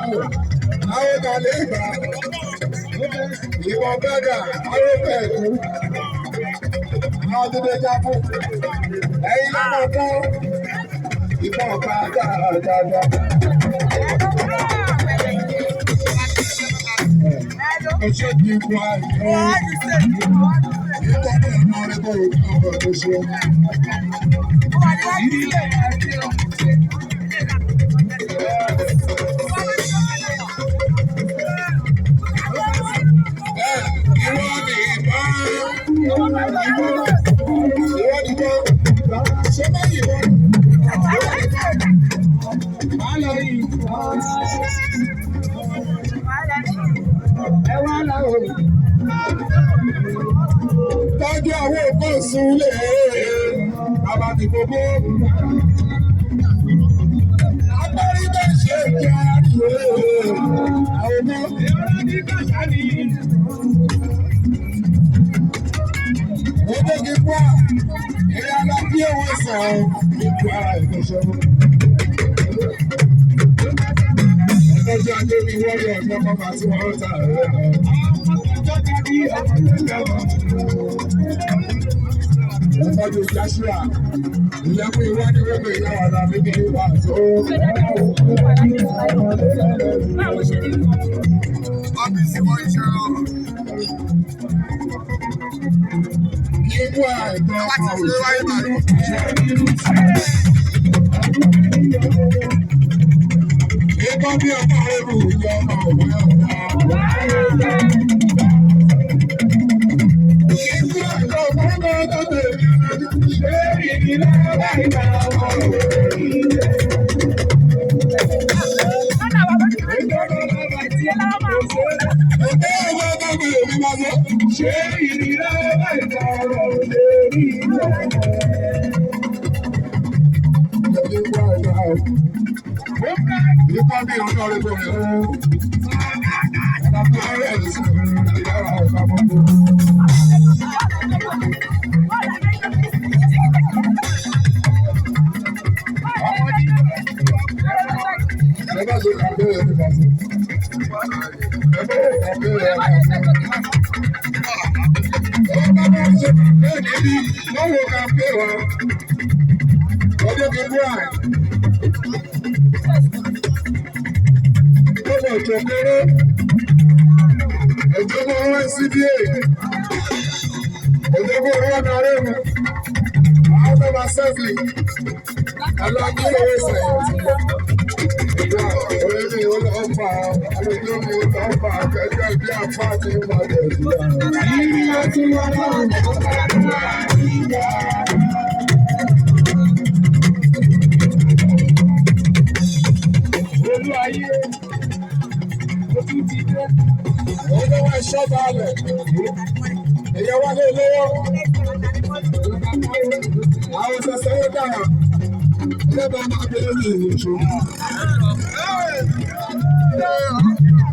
àwọn ìbàlẹ̀ ìgbà ìbọn bẹ́gà àwọn pẹ̀lú àwọn tó dé jábọ̀ ẹ̀yin lọ́mọ tán ìbọn ọ̀pá dáadáa. Ọjọ́ kì í wá ìbọn bẹ́ẹ̀ máa rẹ̀ bọ̀ òkú ọ̀pọ̀ tó ṣe. Tọ́jú àwọn òkú súnlé àbàtì gbogbo. Agbárí bẹ́ẹ̀ ṣe jẹ́ àríwé àwọn ọmọ ìyára ní kàṣà ní. Ó tó kí pọ́ ìyá lọ bí owó sàn nípa ìgbésẹ̀. Ẹgbẹ́jọ́ ajé ni wọ́n yọ ọ̀gbọ́n bàbá tí wọ́n ń ta ẹ̀rọ. Ọjọ́ Joshua, ìyẹ́mú ìwádìí wẹ́pẹ̀ ìyáwó àlàmì ní ìwà tó. Ọ́fíìsì wọ́n ń ṣe ọ́. Ikú àìgbọ́n ọmọ òṣèlú. Ikọ́ bí ọmọ rẹ̀ bù yọ ọmọ òwe ọ̀gá. Chokoro, Ojogo Owen CDA, Ojogo Owen Aremu, out of assembly, Alaki Owen Saying, Owen Opa, Owen Opa, Kẹ̀kẹ́ bí apáti ìpàdé ìdílé. Ìyá tí wọ́n máa ń bọ̀ ìyá. Olú ayé. Ọjọ́ wa ṣọ́ balẹ̀, ẹ̀yẹ wá lé lówó, àwọn ṣẹ̀ṣẹ̀ yóò dára, ilé bá máa bẹ̀rẹ̀ ní ìrìnàjò.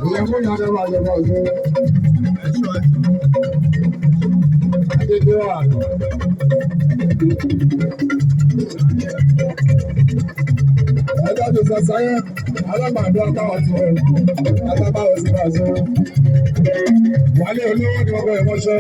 Ìyẹn fún ìyá lẹ́wọ̀ àjọba ọ̀gbẹ́. Adédé wà. Ẹjọ́ ti sọ sáyẹ́, alágbàdo àtàwọn ti wọ̀, àtàbáwọ̀ sí máa sọ. Wálé olówó ni wọ́n bẹ̀rẹ̀ mọ́ṣọ́.